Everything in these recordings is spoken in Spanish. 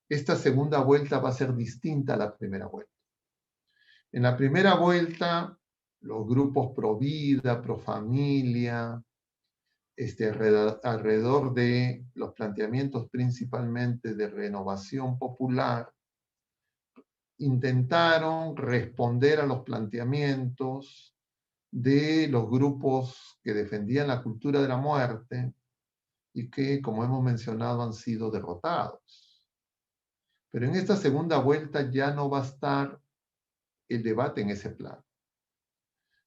esta segunda vuelta va a ser distinta a la primera vuelta. En la primera vuelta, los grupos pro vida, pro familia, alrededor de los planteamientos principalmente de renovación popular, intentaron responder a los planteamientos de los grupos que defendían la cultura de la muerte y que, como hemos mencionado, han sido derrotados. Pero en esta segunda vuelta ya no va a estar el debate en ese plan.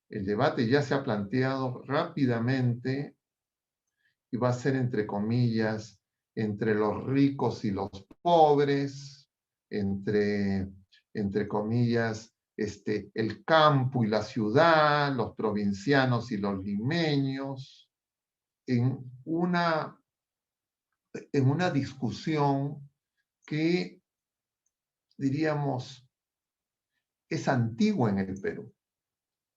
El debate ya se ha planteado rápidamente y va a ser, entre comillas, entre los ricos y los pobres, entre comillas, el campo y la ciudad, los provincianos y los limeños, en una discusión que, diríamos, es antigua en el Perú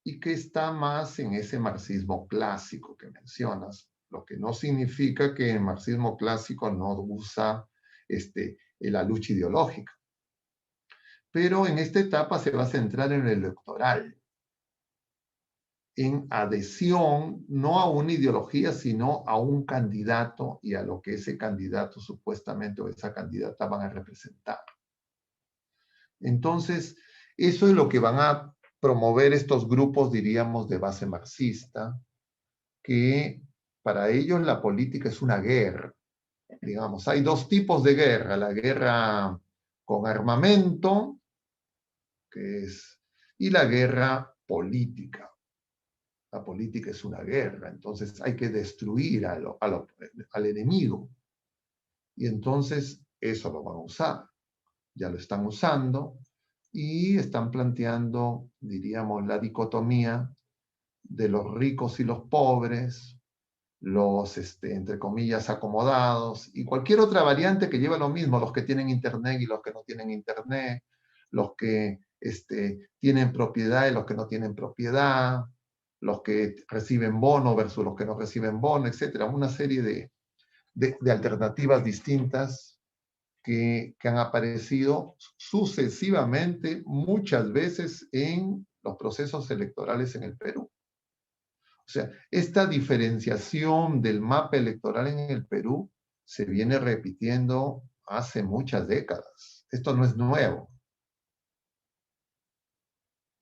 y que está más en ese marxismo clásico que mencionas, lo que no significa que el marxismo clásico no usa la lucha ideológica. Pero en esta etapa se va a centrar en el electoral, en adhesión no a una ideología, sino a un candidato y a lo que ese candidato supuestamente o esa candidata van a representar. Entonces, eso es lo que van a promover estos grupos, diríamos, de base marxista, que para ellos la política es una guerra. Digamos, hay dos tipos de guerra: la guerra con armamento, y la guerra política. La política es una guerra, entonces hay que destruir al enemigo. Y entonces eso lo van a usar. Ya lo están usando y están planteando, diríamos, la dicotomía de los ricos y los pobres, los, entre comillas, acomodados, y cualquier otra variante que lleva lo mismo, los que tienen internet y los que no tienen internet, los que tienen propiedad y los que no tienen propiedad, los que reciben bono versus los que no reciben bono, etcétera. Una serie de alternativas distintas que han aparecido sucesivamente muchas veces en los procesos electorales en el Perú. O sea, esta diferenciación del mapa electoral en el Perú se viene repitiendo hace muchas décadas. Esto no es nuevo.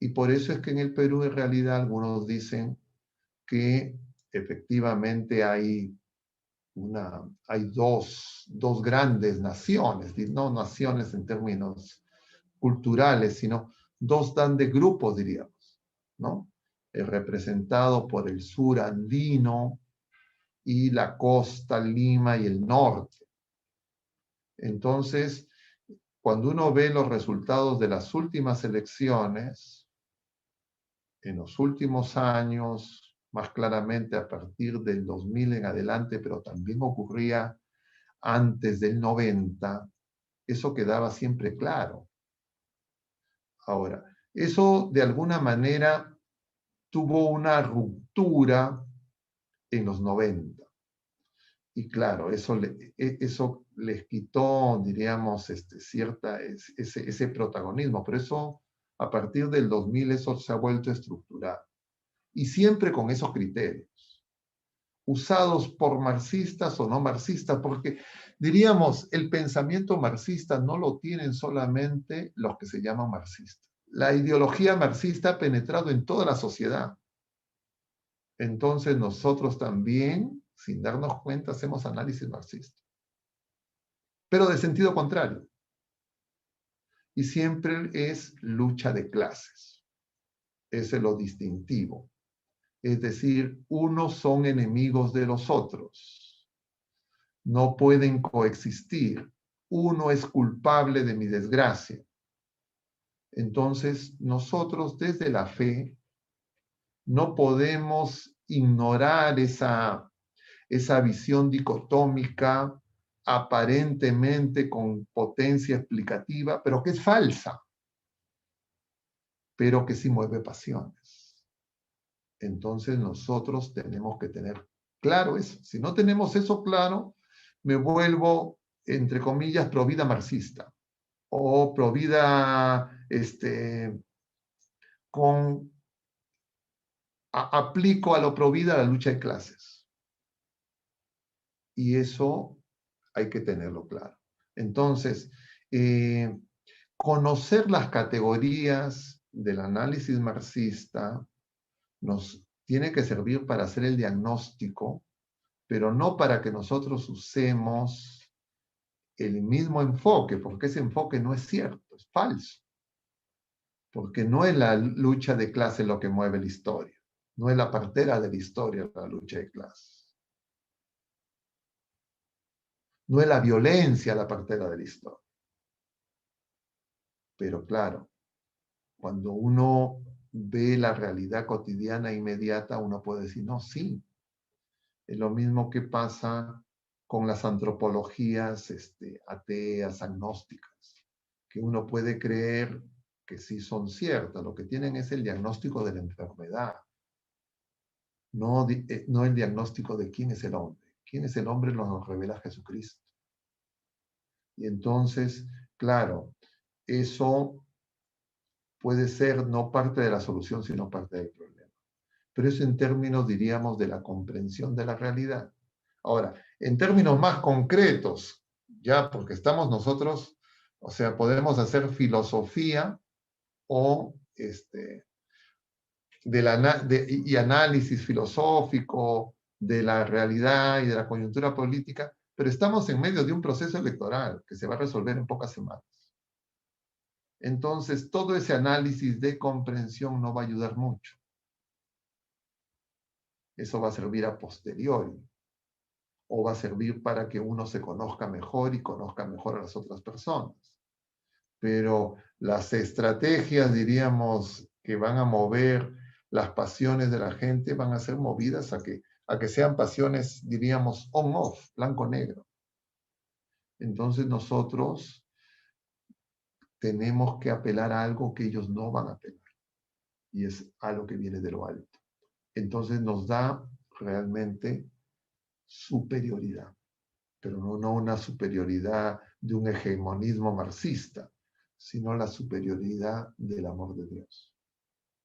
Y por eso es que en el Perú, en realidad, algunos dicen que efectivamente hay dos grandes naciones, no naciones en términos culturales, sino dos grandes grupos, diríamos, ¿no? Representado por el sur andino y la costa, Lima y el norte. Entonces, cuando uno ve los resultados de las últimas elecciones, en los últimos años, más claramente a partir del 2000 en adelante, pero también ocurría antes del 90, eso quedaba siempre claro. Ahora, eso de alguna manera tuvo una ruptura en los 90. Y claro, eso les quitó, diríamos, ese protagonismo. Pero eso, a partir del 2000, eso se ha vuelto estructural. Y siempre con esos criterios, usados por marxistas o no marxistas, porque, diríamos, el pensamiento marxista no lo tienen solamente los que se llaman marxistas. La ideología marxista ha penetrado en toda la sociedad. Entonces nosotros también, sin darnos cuenta, hacemos análisis marxista, pero de sentido contrario. Y siempre es lucha de clases. Ese es lo distintivo. Es decir, unos son enemigos de los otros. No pueden coexistir. Uno es culpable de mi desgracia. Entonces, nosotros desde la fe no podemos ignorar esa visión dicotómica aparentemente con potencia explicativa, pero que es falsa, pero que sí mueve pasiones. Entonces nosotros tenemos que tener claro eso. Si no tenemos eso claro, me vuelvo entre comillas, provida marxista o provida con aplico a lo provida la lucha de clases. Y eso hay que tenerlo claro. Entonces, conocer las categorías del análisis marxista nos tiene que servir para hacer el diagnóstico, pero no para que nosotros usemos el mismo enfoque, porque ese enfoque no es cierto, es falso. Porque no es la lucha de clase lo que mueve la historia, no es la partera de la historia la lucha de clase, no es la violencia la partera de la historia. Pero claro, cuando uno ve la realidad cotidiana e inmediata, uno puede decir, no, sí, es lo mismo que pasa con las antropologías ateas, agnósticas, que uno puede creer que sí son ciertas, lo que tienen es el diagnóstico de la enfermedad, no el diagnóstico de quién es el hombre. ¿Quién es el hombre? Nos revela Jesucristo. Y entonces, claro, eso puede ser no parte de la solución, sino parte del problema. Pero eso en términos, diríamos, de la comprensión de la realidad. Ahora, en términos más concretos, ya porque estamos nosotros, o sea, podemos hacer filosofía o y análisis filosófico de la realidad y de la coyuntura política, pero estamos en medio de un proceso electoral que se va a resolver en pocas semanas. Entonces, todo ese análisis de comprensión no va a ayudar mucho. Eso va a servir a posteriori, o va a servir para que uno se conozca mejor y conozca mejor a las otras personas. Pero las estrategias, diríamos, que van a mover las pasiones de la gente van a ser movidas a que sean pasiones, diríamos, on-off, blanco-negro. Entonces nosotros tenemos que apelar a algo que ellos no van a apelar, y es algo que viene de lo alto. Entonces nos da realmente superioridad, pero no una superioridad de un hegemonismo marxista, sino la superioridad del amor de Dios.